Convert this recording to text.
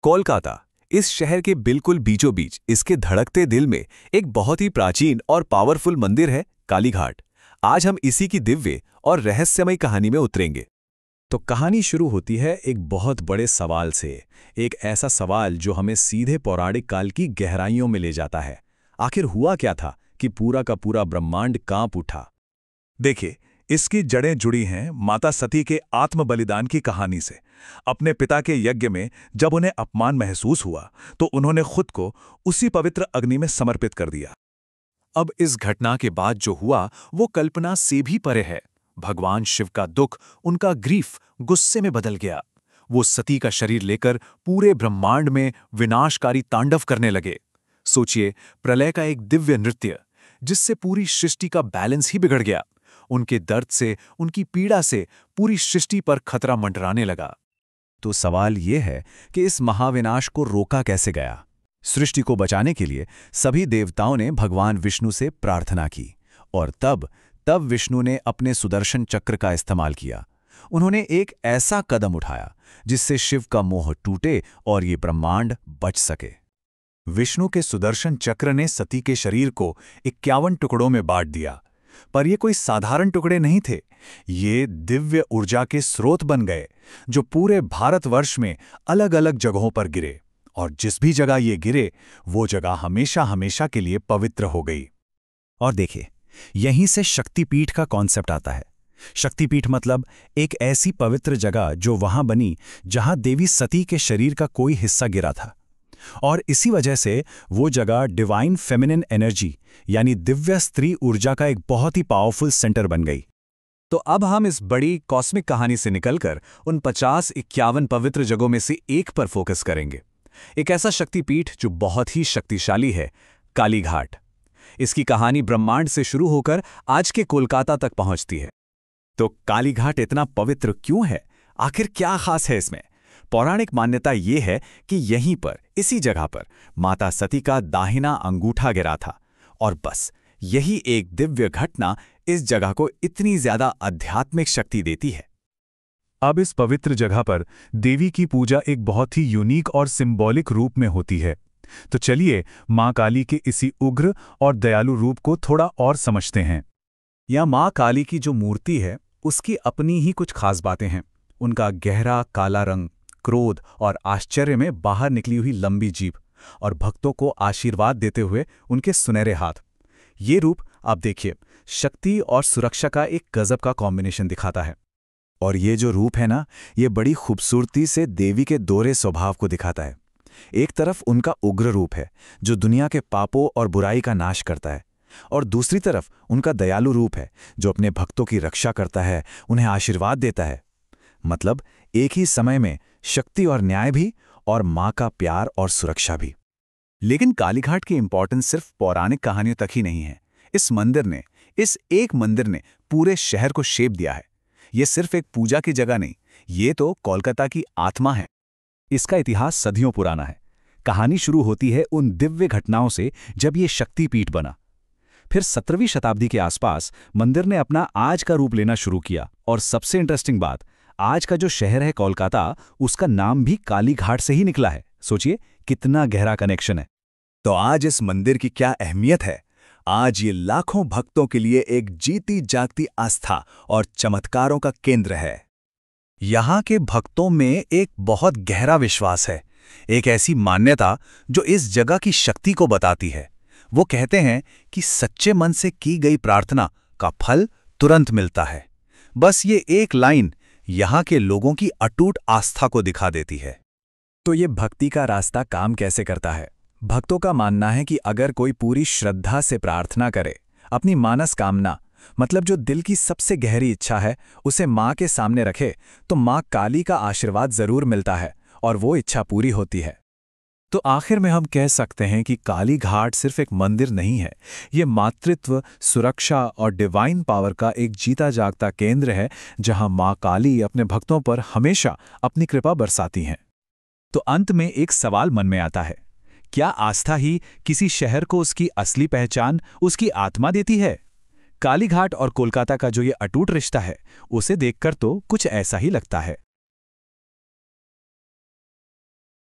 कोलकाता, इस शहर के बिल्कुल बीचों बीच इसके धड़कते दिल में एक बहुत ही प्राचीन और पावरफुल मंदिर है, कालीघाट। आज हम इसी की दिव्य और रहस्यमय कहानी में उतरेंगे। तो कहानी शुरू होती है एक बहुत बड़े सवाल से। एक ऐसा सवाल जो हमें सीधे पौराणिक काल की गहराइयों में ले जाता है। आखिर हुआ क्या था कि पूरा का पूरा ब्रह्मांड कांप उठा? देखिए, इसकी जड़ें जुड़ी हैं माता सती के आत्म बलिदान की कहानी से। अपने पिता के यज्ञ में जब उन्हें अपमान महसूस हुआ तो उन्होंने खुद को उसी पवित्र अग्नि में समर्पित कर दिया। अब इस घटना के बाद जो हुआ वो कल्पना से भी परे है। भगवान शिव का दुख, उनका ग्रीफ गुस्से में बदल गया। वो सती का शरीर लेकर पूरे ब्रह्मांड में विनाशकारी तांडव करने लगे। सोचिए, प्रलय का एक दिव्य नृत्य जिससे पूरी सृष्टि का बैलेंस ही बिगड़ गया। उनके दर्द से, उनकी पीड़ा से पूरी सृष्टि पर खतरा मंडराने लगा। तो सवाल ये है कि इस महाविनाश को रोका कैसे गया? सृष्टि को बचाने के लिए सभी देवताओं ने भगवान विष्णु से प्रार्थना की और तब विष्णु ने अपने सुदर्शन चक्र का इस्तेमाल किया। उन्होंने एक ऐसा कदम उठाया जिससे शिव का मोह टूटे और ये ब्रह्मांड बच सके। विष्णु के सुदर्शन चक्र ने सती के शरीर को 51 टुकड़ों में बांट दिया। पर ये कोई साधारण टुकड़े नहीं थे, ये दिव्य ऊर्जा के स्रोत बन गए जो पूरे भारतवर्ष में अलग अलग जगहों पर गिरे, और जिस भी जगह ये गिरे वो जगह हमेशा हमेशा के लिए पवित्र हो गई। और देखिए, यहीं से शक्तिपीठ का कॉन्सेप्ट आता है। शक्तिपीठ मतलब एक ऐसी पवित्र जगह जो वहां बनी जहां देवी सती के शरीर का कोई हिस्सा गिरा था, और इसी वजह से वो जगह डिवाइन फेमिनिन एनर्जी यानी दिव्य स्त्री ऊर्जा का एक बहुत ही पावरफुल सेंटर बन गई। तो अब हम इस बड़ी कॉस्मिक कहानी से निकलकर उन 50-51 पवित्र जगहों में से एक पर फोकस करेंगे। एक ऐसा शक्तिपीठ जो बहुत ही शक्तिशाली है, कालीघाट। इसकी कहानी ब्रह्मांड से शुरू होकर आज के कोलकाता तक पहुंचती है। तो कालीघाट इतना पवित्र क्यों है? आखिर क्या खास है इसमें? पौराणिक मान्यता ये है कि यहीं पर, इसी जगह पर माता सती का दाहिना अंगूठा गिरा था, और बस यही एक दिव्य घटना इस जगह को इतनी ज्यादा आध्यात्मिक शक्ति देती है। अब इस पवित्र जगह पर देवी की पूजा एक बहुत ही यूनिक और सिंबॉलिक रूप में होती है। तो चलिए मां काली के इसी उग्र और दयालु रूप को थोड़ा और समझते हैं। यह मां काली की जो मूर्ति है उसकी अपनी ही कुछ खास बातें हैं। उनका गहरा काला रंग, क्रोध और आश्चर्य में बाहर निकली हुई लंबी जीभ, और भक्तों को आशीर्वाद देते हुए उनके सुनहरे हाथ। ये रूप आप देखिए, शक्ति और सुरक्षा का एक गजब का कॉम्बिनेशन दिखाता है। और ये जो रूप है ना, ये बड़ी खूबसूरती से देवी के दोहरे स्वभाव को दिखाता है। एक तरफ उनका उग्र रूप है जो दुनिया के पापों और बुराई का नाश करता है, और दूसरी तरफ उनका दयालु रूप है जो अपने भक्तों की रक्षा करता है, उन्हें आशीर्वाद देता है। मतलब एक ही समय में शक्ति और न्याय भी, और मां का प्यार और सुरक्षा भी। लेकिन कालीघाट की इंपॉर्टेंस सिर्फ पौराणिक कहानियों तक ही नहीं है। इस एक मंदिर ने पूरे शहर को शेप दिया है। ये सिर्फ एक पूजा की जगह नहीं, ये तो कोलकाता की आत्मा है। इसका इतिहास सदियों पुराना है। कहानी शुरू होती है उन दिव्य घटनाओं से जब ये शक्तिपीठ बना। फिर 17वीं शताब्दी के आसपास मंदिर ने अपना आज का रूप लेना शुरू किया, और सबसे इंटरेस्टिंग बात, आज का जो शहर है कोलकाता, उसका नाम भी कालीघाट से ही निकला है। सोचिए कितना गहरा कनेक्शन है। तो आज इस मंदिर की क्या अहमियत है? आज ये लाखों भक्तों के लिए एक जीती जागती आस्था और चमत्कारों का केंद्र है। यहाँ के भक्तों में एक बहुत गहरा विश्वास है, एक ऐसी मान्यता जो इस जगह की शक्ति को बताती है। वो कहते हैं कि सच्चे मन से की गई प्रार्थना का फल तुरंत मिलता है। बस ये एक लाइन यहाँ के लोगों की अटूट आस्था को दिखा देती है। तो ये भक्ति का रास्ता काम कैसे करता है? भक्तों का मानना है कि अगर कोई पूरी श्रद्धा से प्रार्थना करे, अपनी मानस कामना, मतलब जो दिल की सबसे गहरी इच्छा है, उसे माँ के सामने रखे, तो माँ काली का आशीर्वाद जरूर मिलता है और वो इच्छा पूरी होती है। तो आखिर में हम कह सकते हैं कि कालीघाट सिर्फ एक मंदिर नहीं है, ये मातृत्व, सुरक्षा और डिवाइन पावर का एक जीता जागता केंद्र है जहां मां काली अपने भक्तों पर हमेशा अपनी कृपा बरसाती हैं। तो अंत में एक सवाल मन में आता है, क्या आस्था ही किसी शहर को उसकी असली पहचान, उसकी आत्मा देती है? कालीघाट और कोलकाता का जो ये अटूट रिश्ता है, उसे देखकर तो कुछ ऐसा ही लगता है।